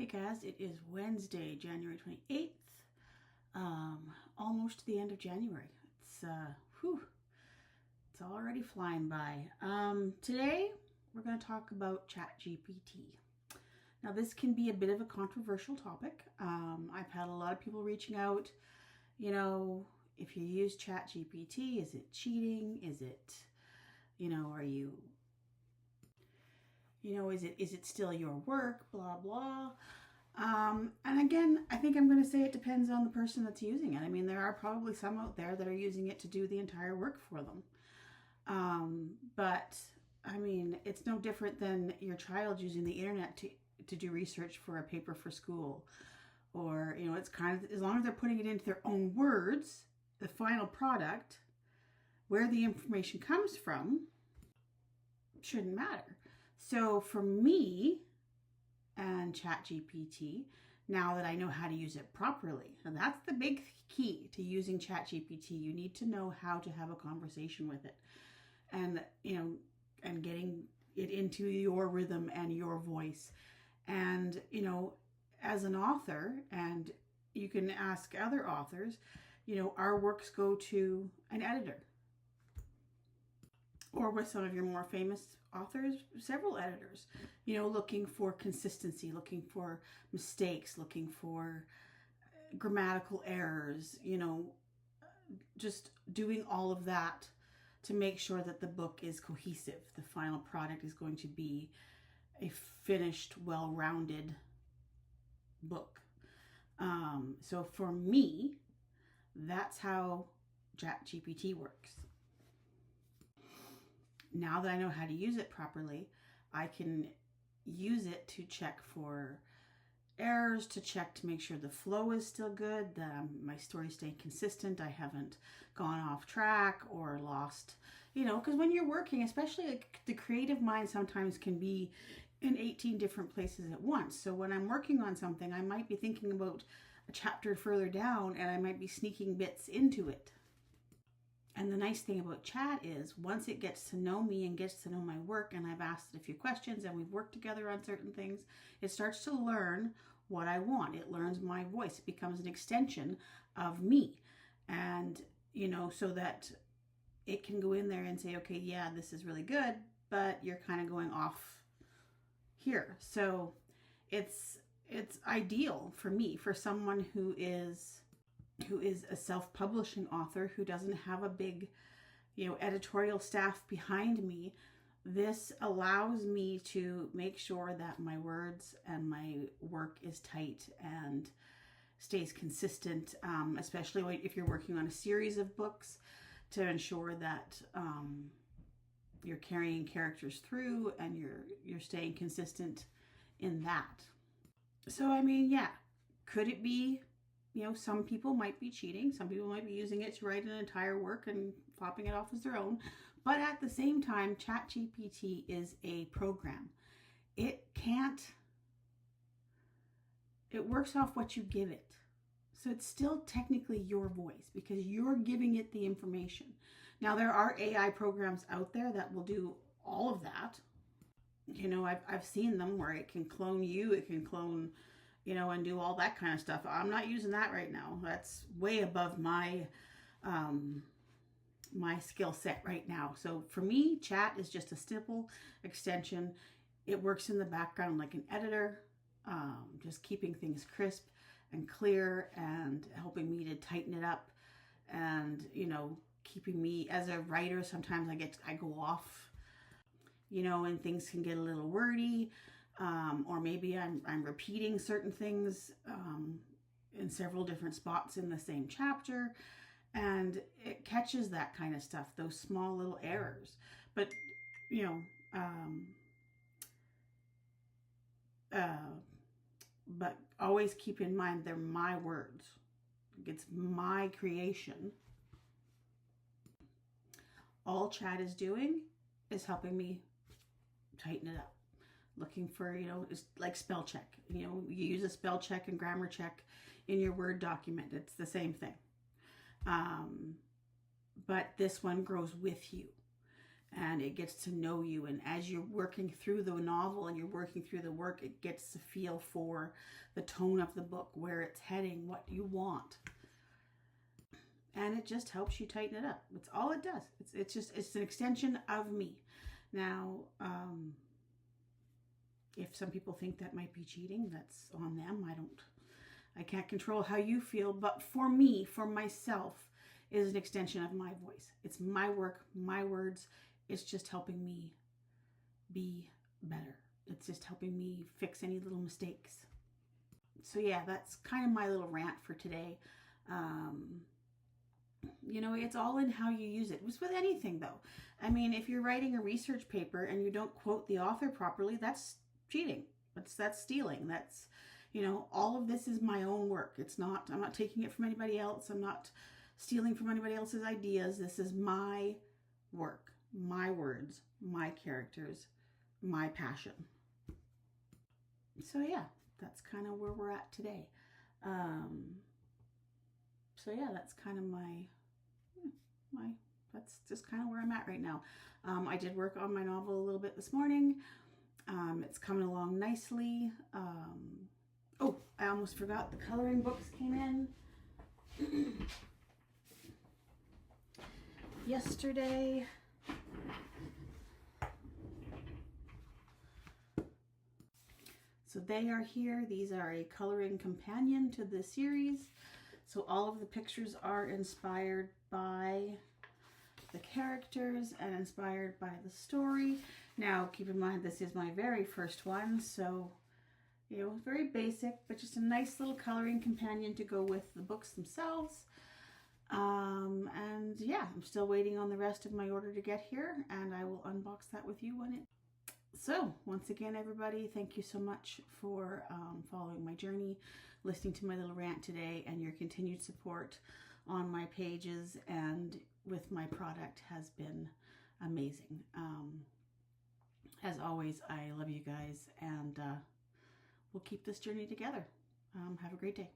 Hey guys, it is Wednesday, January 28th. Almost to the end of January. It's already flying by. Today we're going to talk about ChatGPT. Now this can be a bit of a controversial topic. I've had a lot of people reaching out, if you use ChatGPT, is it cheating? Is it, are you is it still your work, blah, blah. And again, I think I'm going to say it depends on the person that's using it. I mean, there are probably some out there that are using it to do the entire work for them. But I mean, it's no different than your child using the internet to do research for a paper for school. Or, it's kind of, as long as they're putting it into their own words, the final product, where the information comes from, shouldn't matter. So for me and ChatGPT, now that I know how to use it properly, and that's the big key to using ChatGPT, you need to know how to have a conversation with it, and and getting it into your rhythm and your voice. And as an author, and you can ask other authors, our works go to an editor. Or with some of your more famous authors, several editors, looking for consistency, looking for mistakes, looking for grammatical errors, just doing all of that to make sure that the book is cohesive. The final product is going to be a finished, well-rounded book. So for me, that's how ChatGPT works. Now that I know how to use it properly, I can use it to check for errors, to check to make sure the flow is still good, that my story's staying consistent, I haven't gone off track or lost, because when you're working, especially like the creative mind sometimes can be in 18 different places at once. So when I'm working on something, I might be thinking about a chapter further down and I might be sneaking bits into it. And the nice thing about chat is once it gets to know me and gets to know my work, and I've asked it a few questions and we've worked together on certain things, it starts to learn what I want. It learns my voice. It becomes an extension of me. And, so that it can go in there and say, okay, yeah, this is really good, but you're kind of going off here. So it's ideal for me, for someone who is a self-publishing author who doesn't have a big, editorial staff behind me. This allows me to make sure that my words and my work is tight and stays consistent, especially if you're working on a series of books, to ensure that you're carrying characters through and you're staying consistent in that. So, I mean, yeah, could it be, some people might be cheating. Some people might be using it to write an entire work and flopping it off as their own. But at the same time, ChatGPT is a program. It works off what you give it. So it's still technically your voice because you're giving it the information. Now, there are AI programs out there that will do all of that. I've seen them where it can clone you, it can clone and do all that kind of stuff. I'm not using that right now. That's way above my my skill set right now. So for me, chat is just a simple extension. It works in the background like an editor, just keeping things crisp and clear and helping me to tighten it up, and keeping me as a writer. Sometimes I go off, and things can get a little wordy. Or maybe I'm repeating certain things in several different spots in the same chapter, and it catches that kind of stuff, those small little errors. But but always keep in mind they're my words. It's my creation. All chat is doing is helping me tighten it up. Looking for, it's like spell check. You use a spell check and grammar check in your Word document. It's the same thing. But this one grows with you. and it gets to know you. And as you're working through the novel and you're working through the work, it gets to feel for the tone of the book, where it's heading, what you want. And it just helps you tighten it up. It's all it does. It's an extension of me. Now, if some people think that might be cheating, that's on them. I can't control how you feel, but for me, for myself, it is an extension of my voice. It's my work, my words. It's just helping me be better. It's just helping me fix any little mistakes. So yeah, that's kind of my little rant for today. You know, it's all in how you use it. It's with anything though. I mean, if you're writing a research paper and you don't quote the author properly, that's cheating. That's stealing. That's, you know, all of this is my own work. I'm not taking it from anybody else. I'm not stealing from anybody else's ideas. This is my work, my words, my characters, my passion. So yeah, that's kind of where we're at today. So yeah, that's kind of that's just kind of where I'm at right now. I did work on my novel a little bit this morning. It's coming along nicely. Oh, I almost forgot the coloring books came in yesterday. So they are here. These are a coloring companion to the series. So all of the pictures are inspired by the characters and inspired by the story. Now, keep in mind, this is my very first one, so, you know, very basic, but just a nice little coloring companion to go with the books themselves. And yeah, I'm still waiting on the rest of my order to get here, and I will unbox that with you when it... So, once again, everybody, thank you so much for following my journey, listening to my little rant today, and your continued support on my pages and with my product has been amazing. As always, I love you guys, and we'll keep this journey together. Have a great day.